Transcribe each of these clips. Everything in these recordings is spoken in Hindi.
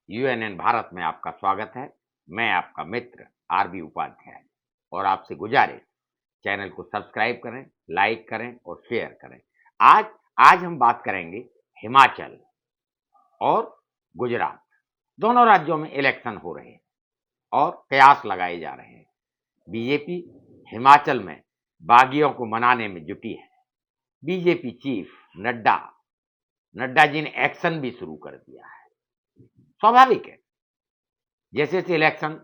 यूएनएन भारत में आपका स्वागत है। मैं आपका मित्र आरबी उपाध्याय और आपसे गुजारिश, चैनल को सब्सक्राइब करें, लाइक करें और शेयर करें। आज आज हम बात करेंगे हिमाचल और गुजरात। दोनों राज्यों में इलेक्शन हो रहे हैं और कयास लगाए जा रहे हैं। बीजेपी हिमाचल में बागियों को मनाने में जुटी है। बीजेपी चीफ नड्डा जी ने एक्शन भी शुरू कर दिया है। स्वाभाविक है, जैसे जैसे इलेक्शन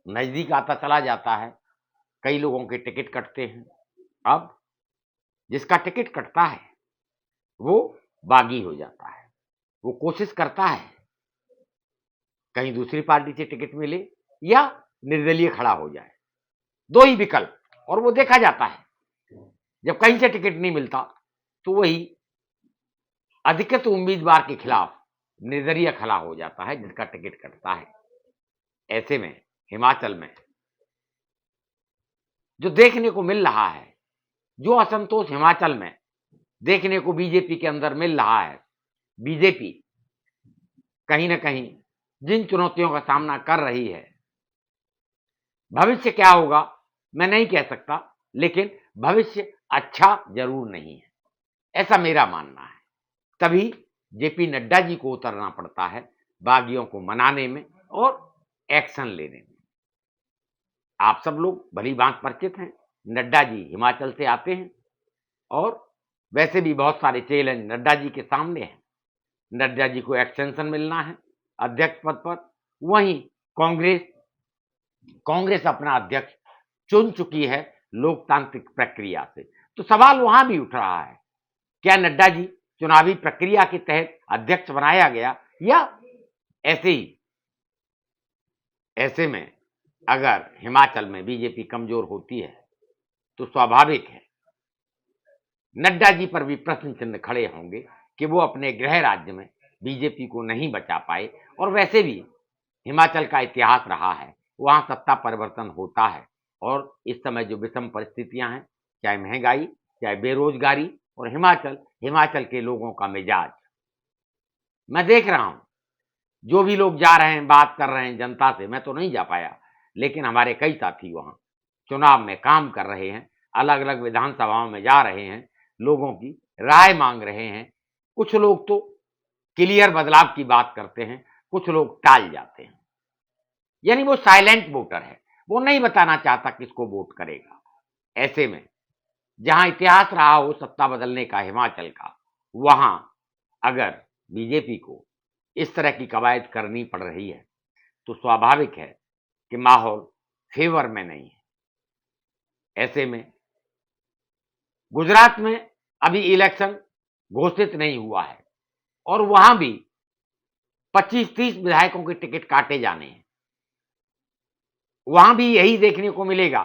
नजदीक आता चला जाता है, कई लोगों के टिकट कटते हैं। अब जिसका टिकट कटता है वो बागी हो जाता है। वो कोशिश करता है कहीं दूसरी पार्टी से टिकट मिले या निर्दलीय खड़ा हो जाए, दो ही विकल्प। और वो देखा जाता है, जब कहीं से टिकट नहीं मिलता तो वही अधिकृत उम्मीदवार के खिलाफ निर्दलीय खड़ा हो जाता है जिसका टिकट कटता है। ऐसे में हिमाचल में जो देखने को मिल रहा है, जो असंतोष हिमाचल में देखने को बीजेपी के अंदर मिल रहा है, बीजेपी कहीं ना कहीं जिन चुनौतियों का सामना कर रही है, भविष्य क्या होगा मैं नहीं कह सकता, लेकिन भविष्य अच्छा जरूर नहीं है, ऐसा मेरा मानना है। तभी जेपी नड्डा जी को उतरना पड़ता है बागियों को मनाने में और एक्शन लेने में। आप सब लोग भली भांति परिचित हैं, नड्डा जी हिमाचल से आते हैं और वैसे भी बहुत सारे चैलेंज नड्डा जी के सामने हैं। नड्डा जी को एक्सटेंशन मिलना है अध्यक्ष पद पर। वहीं कांग्रेस अपना अध्यक्ष चुन चुकी है लोकतांत्रिक प्रक्रिया से। तो सवाल वहां भी उठ रहा है, क्या नड्डा जी चुनावी प्रक्रिया के तहत अध्यक्ष बनाया गया या ऐसे ही? ऐसे में अगर हिमाचल में बीजेपी कमजोर होती है तो स्वाभाविक है नड्डा जी पर भी प्रश्न चिन्ह खड़े होंगे कि वो अपने गृह राज्य में बीजेपी को नहीं बचा पाए। और वैसे भी हिमाचल का इतिहास रहा है, वहां सत्ता परिवर्तन होता है और इस समय जो विषम परिस्थितियां हैं, चाहे महंगाई, चाहे बेरोजगारी और हिमाचल के लोगों का मिजाज, मैं देख रहा हूं जो भी लोग जा रहे हैं, बात कर रहे हैं जनता से। मैं तो नहीं जा पाया, लेकिन हमारे कई साथी वहां चुनाव में काम कर रहे हैं, अलग अलग विधानसभाओं में जा रहे हैं, लोगों की राय मांग रहे हैं। कुछ लोग तो क्लियर बदलाव की बात करते हैं, कुछ लोग टाल जाते हैं, यानी वो साइलेंट वोटर है, वो नहीं बताना चाहता किसको वोट करेगा। ऐसे में जहां इतिहास रहा हो सत्ता बदलने का हिमाचल का, वहां अगर बीजेपी को इस तरह की कवायद करनी पड़ रही है तो स्वाभाविक है कि माहौल फेवर में नहीं है। ऐसे में गुजरात में अभी इलेक्शन घोषित नहीं हुआ है और वहां भी 25-30 विधायकों के टिकट काटे जाने हैं। वहां भी यही देखने को मिलेगा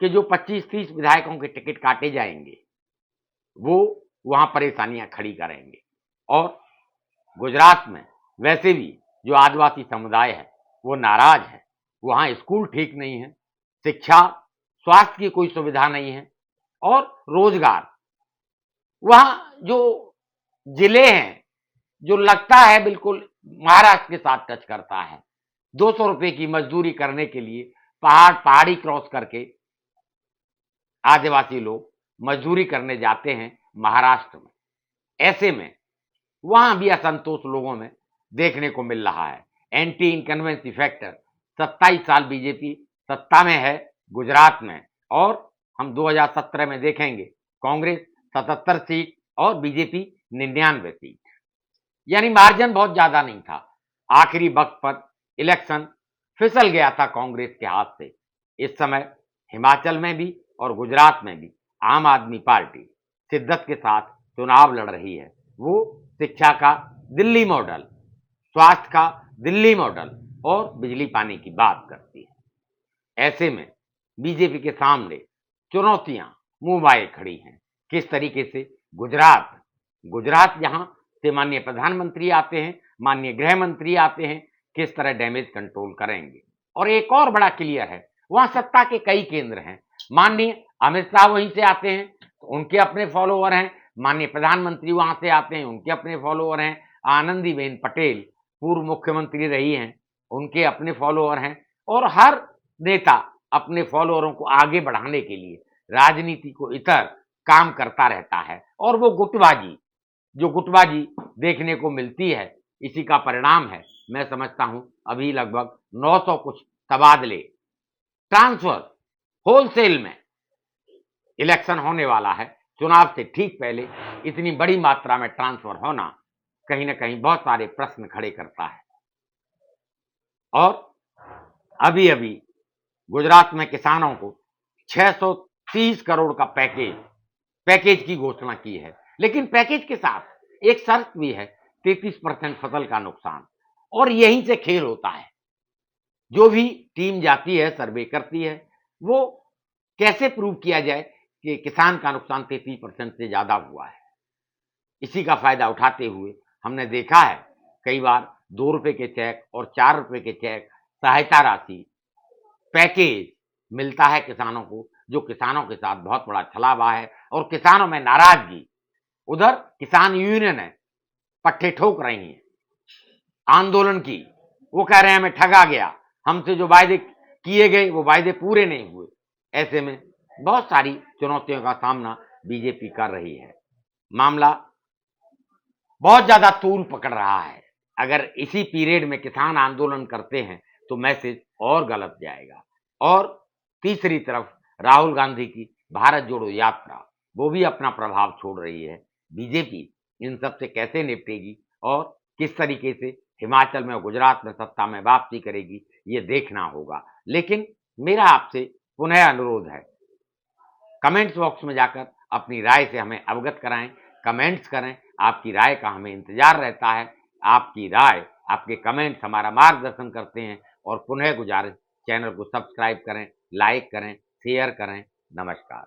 कि जो 25-30 विधायकों के टिकट काटे जाएंगे वो वहां परेशानियां खड़ी करेंगे। और गुजरात में वैसे भी जो आदिवासी समुदाय है वो नाराज है। वहां स्कूल ठीक नहीं है, शिक्षा, स्वास्थ्य की कोई सुविधा नहीं है और रोजगार। वहां जो जिले हैं, जो लगता है बिल्कुल महाराष्ट्र के साथ टच करता है, 200 रुपए की मजदूरी करने के लिए पहाड़ी क्रॉस करके आदिवासी लोग मजदूरी करने जाते हैं महाराष्ट्र में। ऐसे में वहां भी असंतोष लोगों में देखने को मिल रहा है। एंटी इनकन्वेंसी फैक्टर, 27 साल बीजेपी सत्ता में है गुजरात में और हम 2017 में देखेंगे कांग्रेस 77 सीट और बीजेपी 99 सीट, यानी मार्जिन बहुत ज्यादा नहीं था। आखिरी वक्त पर इलेक्शन फिसल गया था कांग्रेस के हाथ से। इस समय हिमाचल में भी और गुजरात में भी आम आदमी पार्टी शिद्दत के साथ चुनाव लड़ रही है। वो शिक्षा का दिल्ली मॉडल, स्वास्थ्य का दिल्ली मॉडल और बिजली पानी की बात करती है। ऐसे में बीजेपी के सामने चुनौतियां मुंह बाए खड़ी हैं। किस तरीके से गुजरात जहां से माननीय प्रधानमंत्री आते हैं, माननीय गृह मंत्री आते हैं, किस तरह डैमेज कंट्रोल करेंगे। और एक और बड़ा क्लियर है, वहां सत्ता के कई केंद्र हैं। माननीय अमित शाह वहीं से आते हैं, तो उनके अपने फॉलोअर हैं। माननीय प्रधानमंत्री वहां से आते हैं, उनके अपने फॉलोअर हैं। आनंदीबेन पटेल पूर्व मुख्यमंत्री रही हैं, उनके अपने फॉलोअर हैं और हर नेता अपने फॉलोअरों को आगे बढ़ाने के लिए राजनीति को इतर काम करता रहता है और वो गुटबाजी देखने को मिलती है, इसी का परिणाम है। मैं समझता हूं अभी लगभग 900 कुछ तबादले, ट्रांसफर होलसेल में इलेक्शन होने वाला है। चुनाव से ठीक पहले इतनी बड़ी मात्रा में ट्रांसफर होना कहीं ना कहीं बहुत सारे प्रश्न खड़े करता है। और अभी अभी गुजरात में किसानों को 630 करोड़ का पैकेज की घोषणा की है, लेकिन पैकेज के साथ एक शर्त भी है, 33% फसल का नुकसान। और यहीं से खेल होता है। जो भी टीम जाती है, सर्वे करती है, वो कैसे प्रूव किया जाए कि किसान का नुकसान 33% से ज्यादा हुआ है। इसी का फायदा उठाते हुए हमने देखा है कई बार 2 रुपए के चेक और 4 रुपए के चेक, सहायता राशि, पैकेज मिलता है किसानों को, जो किसानों के साथ बहुत बड़ा छलावा है और किसानों में नाराजगी। उधर किसान यूनियन पट्टे ठोक रही हैं आंदोलन की। वो कह रहे हैं हमें ठगा गया, हमसे जो वायदे किए गए वो वायदे पूरे नहीं हुए। ऐसे में बहुत सारी चुनौतियों का सामना बीजेपी कर रही है। मामला बहुत ज्यादा तूल पकड़ रहा है। अगर इसी पीरियड में किसान आंदोलन करते हैं तो मैसेज और गलत जाएगा। और तीसरी तरफ राहुल गांधी की भारत जोड़ो यात्रा, वो भी अपना प्रभाव छोड़ रही है। बीजेपी इन सब से कैसे निपटेगी और किस तरीके से हिमाचल में और गुजरात में सत्ता में वापसी करेगी, ये देखना होगा। लेकिन मेरा आपसे पुनः अनुरोध है, कमेंट्स बॉक्स में जाकर अपनी राय से हमें अवगत कराएं, कमेंट्स करें। आपकी राय का हमें इंतजार रहता है। आपकी राय, आपके कमेंट्स हमारा मार्गदर्शन करते हैं। और पुनः गुजारिश, चैनल को सब्सक्राइब करें, लाइक करें, शेयर करें। नमस्कार।